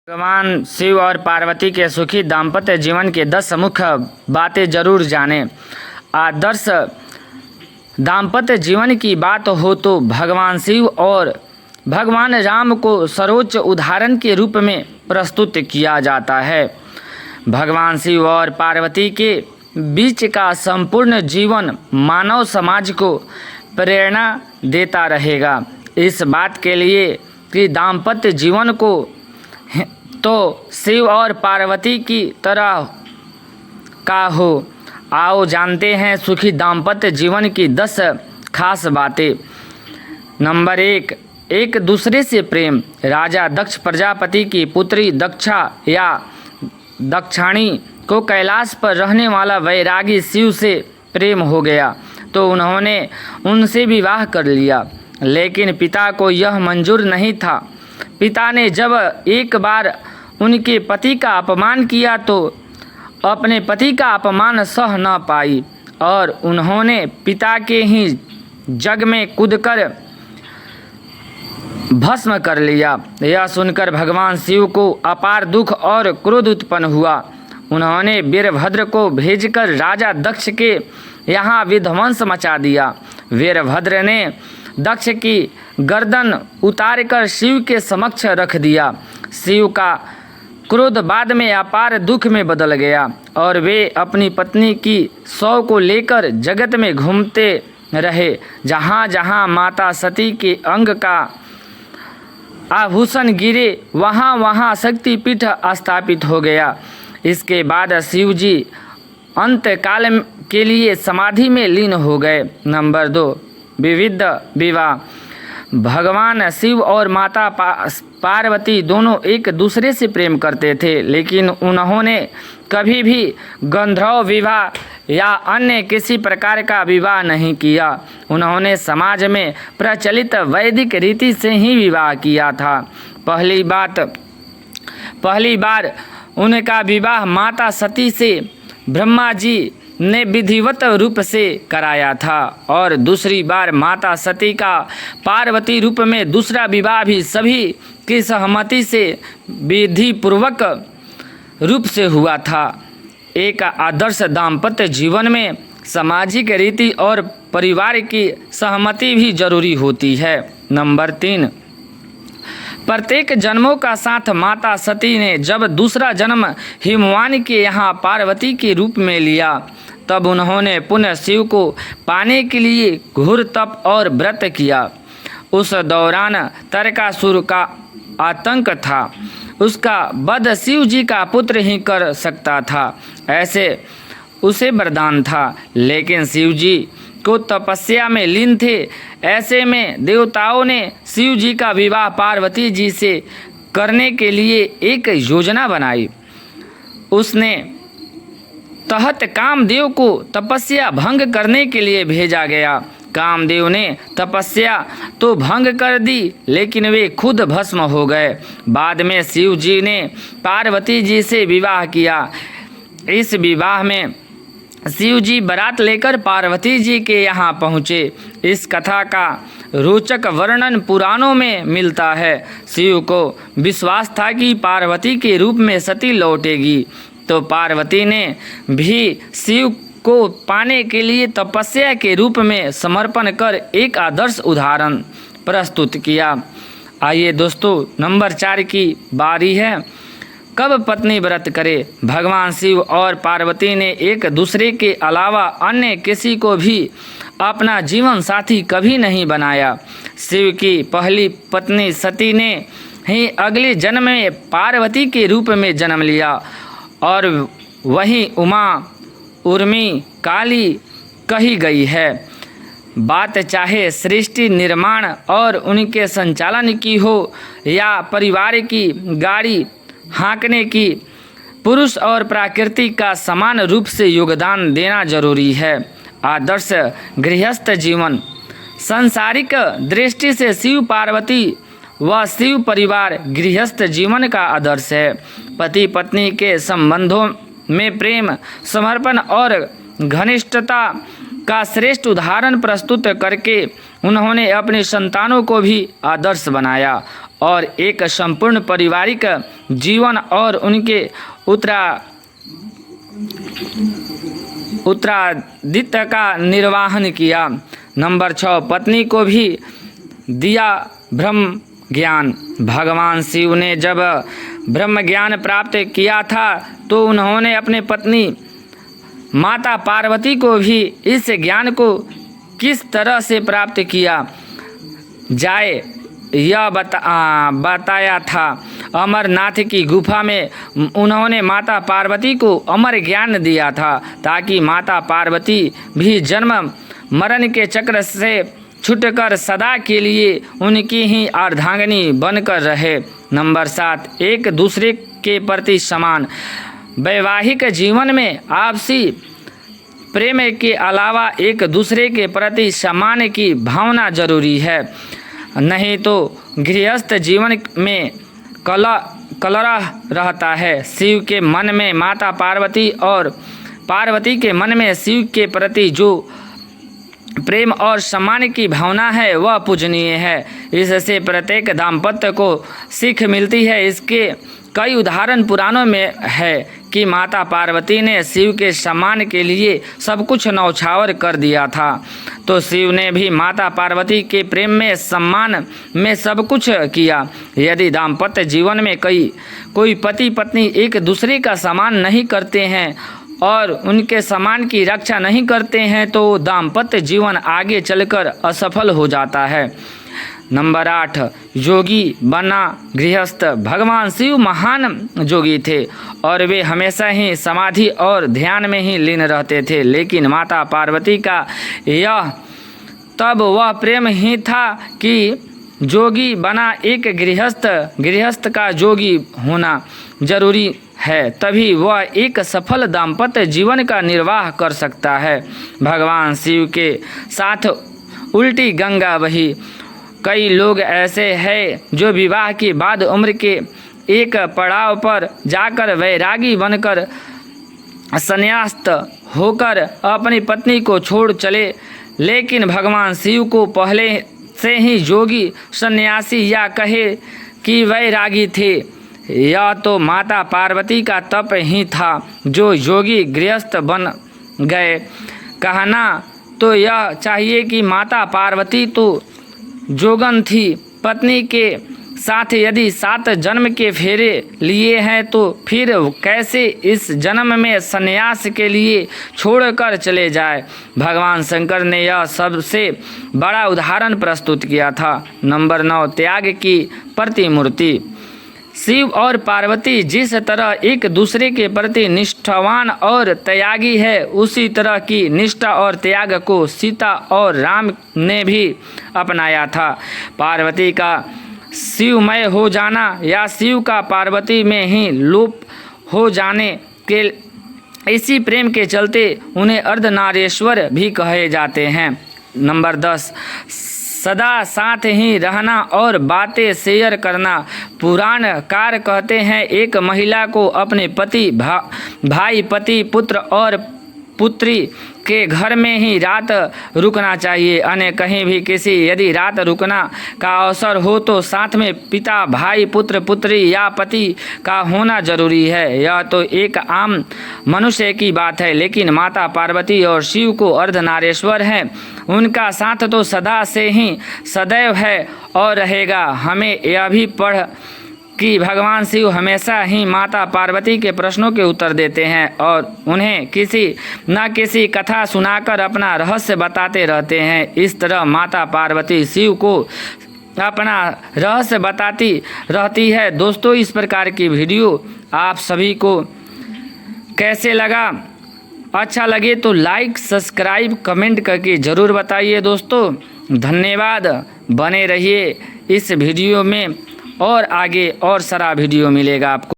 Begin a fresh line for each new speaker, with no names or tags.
भगवान शिव और पार्वती के सुखी दाम्पत्य जीवन के 10 मुख्य बातें जरूर जानें। आदर्श दाम्पत्य जीवन की बात हो तो भगवान शिव और भगवान राम को सर्वोच्च उदाहरण के रूप में प्रस्तुत किया जाता है। भगवान शिव और पार्वती के बीच का संपूर्ण जीवन मानव समाज को प्रेरणा देता रहेगा। इस बात के लिए कि दाम्पत्य जीवन को तो शिव और पार्वती की तरह का हो। आओ जानते हैं सुखी दाम्पत्य जीवन की 10 खास बातें। नंबर 1, एक दूसरे से प्रेम। राजा दक्ष प्रजापति की पुत्री दक्षा या दक्षाणी को कैलाश पर रहने वाला वैरागी शिव से प्रेम हो गया तो उन्होंने उनसे विवाह कर लिया, लेकिन पिता को यह मंजूर नहीं था। पिता ने जब एक बार उनके पति का अपमान किया तो अपने पति का अपमान सह न पाई और उन्होंने पिता के ही जग में कूदकर भस्म कर लिया। यह सुनकर भगवान शिव को अपार दुख और क्रोध उत्पन्न हुआ। उन्होंने वीरभद्र को भेजकर राजा दक्ष के यहाँ विध्वंस मचा दिया। वीरभद्र ने दक्ष की गर्दन उतारकर शिव के समक्ष रख दिया। शिव का क्रोध बाद में अपार दुख में बदल गया और वे अपनी पत्नी की शव को लेकर जगत में घूमते रहे। जहाँ जहाँ माता सती के अंग का आभूषण गिरे वहाँ वहाँ शक्तिपीठ स्थापित हो गया। इसके बाद शिव जी अंत काल के लिए समाधि में लीन हो गए। नंबर 2, विविध विवाह। भगवान शिव और माता पार्वती दोनों एक दूसरे से प्रेम करते थे, लेकिन उन्होंने कभी भी गंधर्व विवाह या अन्य किसी प्रकार का विवाह नहीं किया। उन्होंने समाज में प्रचलित वैदिक रीति से ही विवाह किया था। पहली बार उनका विवाह माता सती से ब्रह्मा जी ने विधिवत रूप से कराया था और दूसरी बार माता सती का पार्वती रूप में दूसरा विवाह भी सभी की सहमति से विधिपूर्वक रूप से हुआ था। एक आदर्श दाम्पत्य जीवन में सामाजिक रीति और परिवार की सहमति भी जरूरी होती है। नंबर 3, प्रत्येक जन्मों का साथ। माता सती ने जब दूसरा जन्म हिमवान के यहाँ पार्वती के रूप में लिया तब उन्होंने पुनः शिव को पाने के लिए घोर तप और व्रत किया। उस दौरान तारकासुर का आतंक था। उसका वध शिव जी का पुत्र ही कर सकता था, ऐसे उसे वरदान था, लेकिन शिव जी को तपस्या में लीन थे। ऐसे में देवताओं ने शिव जी का विवाह पार्वती जी से करने के लिए एक योजना बनाई। उसने तहत कामदेव को तपस्या भंग करने के लिए भेजा गया। कामदेव ने तपस्या तो भंग कर दी, लेकिन वे खुद भस्म हो गए। बाद में शिव जी ने पार्वती जी से विवाह किया। इस विवाह में शिव जी बारात लेकर पार्वती जी के यहाँ पहुँचे। इस कथा का रोचक वर्णन पुराणों में मिलता है। शिव को विश्वास था कि पार्वती के रूप में सती लौटेगी, तो पार्वती ने भी शिव को पाने के लिए तपस्या के रूप में समर्पण कर एक आदर्श उदाहरण प्रस्तुत किया। आइए दोस्तों, नंबर 4 की बारी है। कब पत्नी व्रत करे। भगवान शिव और पार्वती ने एक दूसरे के अलावा अन्य किसी को भी अपना जीवन साथी कभी नहीं बनाया। शिव की पहली पत्नी सती ने ही अगले जन्म में पार्वती के रूप में जन्म लिया और वही उमा, उर्मी, काली कही गई है। बात चाहे सृष्टि निर्माण और उनके संचालन की हो या परिवार की गाड़ी हाँकने की, पुरुष और प्रकृति का समान रूप से योगदान देना जरूरी है। आदर्श गृहस्थ जीवन। सांसारिक दृष्टि से शिव पार्वती व शिव परिवार गृहस्थ जीवन का आदर्श है। पति पत्नी के संबंधों में प्रेम, समर्पण और घनिष्ठता का श्रेष्ठ उदाहरण प्रस्तुत करके उन्होंने अपने संतानों को भी आदर्श बनाया और एक संपूर्ण पारिवारिक जीवन और उनके उत्तरादित्य का निर्वाहन किया। नंबर 6, पत्नी को भी दिया ब्रह्म ज्ञान। भगवान शिव ने जब ब्रह्म ज्ञान प्राप्त किया था तो उन्होंने अपने पत्नी माता पार्वती को भी इस ज्ञान को किस तरह से प्राप्त किया जाए यह बताया था। अमरनाथ की गुफा में उन्होंने माता पार्वती को अमर ज्ञान दिया था ताकि माता पार्वती भी जन्म मरण के चक्र से छूटकर सदा के लिए उनकी ही अर्धांगिनी बनकर रहे। नंबर 7, एक दूसरे के प्रति समान। वैवाहिक जीवन में आपसी प्रेम के अलावा एक दूसरे के प्रति सम्मान की भावना जरूरी है, नहीं तो गृहस्थ जीवन में कलह रहता है। शिव के मन में माता पार्वती और पार्वती के मन में शिव के प्रति जो प्रेम और सम्मान की भावना है वह पूजनीय है। इससे प्रत्येक दाम्पत्य को सीख मिलती है। इसके कई उदाहरण पुराणों में है कि माता पार्वती ने शिव के सम्मान के लिए सब कुछ न्यौछावर कर दिया था, तो शिव ने भी माता पार्वती के प्रेम में सम्मान में सब कुछ किया। यदि दाम्पत्य जीवन में कोई पति पत्नी एक दूसरे का सम्मान नहीं करते हैं और उनके सम्मान की रक्षा नहीं करते हैं तो दाम्पत्य जीवन आगे चलकर असफल हो जाता है। नंबर 8, योगी बना गृहस्थ। भगवान शिव महान योगी थे और वे हमेशा ही समाधि और ध्यान में ही लीन रहते थे, लेकिन माता पार्वती का यह तब वह प्रेम ही था कि योगी बना। एक गृहस्थ का योगी होना जरूरी है, तभी वह एक सफल दाम्पत्य जीवन का निर्वाह कर सकता है। भगवान शिव के साथ उल्टी गंगा बही। कई लोग ऐसे हैं जो विवाह के बाद उम्र के एक पड़ाव पर जाकर वैरागी बनकर संन्यास्त होकर अपनी पत्नी को छोड़ चले, लेकिन भगवान शिव को पहले से ही योगी सन्यासी या कहे कि वैरागी थे। यह तो माता पार्वती का तप ही था जो योगी गृहस्थ बन गए। कहना तो यह चाहिए कि माता पार्वती तो जोगन थी। पत्नी के साथ यदि 7 जन्म के फेरे लिए हैं तो फिर कैसे इस जन्म में संन्यास के लिए छोड़कर चले जाए। भगवान शंकर ने यह सबसे बड़ा उदाहरण प्रस्तुत किया था। नंबर 9, त्याग की प्रतिमूर्ति। शिव और पार्वती जिस तरह एक दूसरे के प्रति निष्ठावान और त्यागी है, उसी तरह की निष्ठा और त्याग को सीता और राम ने भी अपनाया था। पार्वती का शिवमय हो जाना या शिव का पार्वती में ही लोप हो जाने के इसी प्रेम के चलते उन्हें अर्धनारीश्वर भी कहे जाते हैं। नंबर 10, सदा साथ ही रहना और बातें शेयर करना। पुराणकार कहते हैं एक महिला को अपने पति, भाई, पति, पुत्र और पुत्री के घर में ही रात रुकना चाहिए। अन्य कहीं भी यदि रात रुकना का अवसर हो तो साथ में पिता, भाई, पुत्र, पुत्री या पति का होना जरूरी है। यह तो एक आम मनुष्य की बात है, लेकिन माता पार्वती और शिव को अर्धनारीश्वर हैं। उनका साथ तो सदा से ही सदैव है और रहेगा। हमें यह भी पढ़ कि भगवान शिव हमेशा ही माता पार्वती के प्रश्नों के उत्तर देते हैं और उन्हें किसी न किसी कथा सुनाकर अपना रहस्य बताते रहते हैं। इस तरह माता पार्वती शिव को अपना रहस्य बताती रहती है। दोस्तों, इस प्रकार की वीडियो आप सभी को कैसे लगा? अच्छा लगे तो लाइक, सब्सक्राइब, कमेंट करके ज़रूर बताइए। दोस्तों, धन्यवाद। बने रहिए इस वीडियो में और आगे और सारा वीडियो मिलेगा आपको।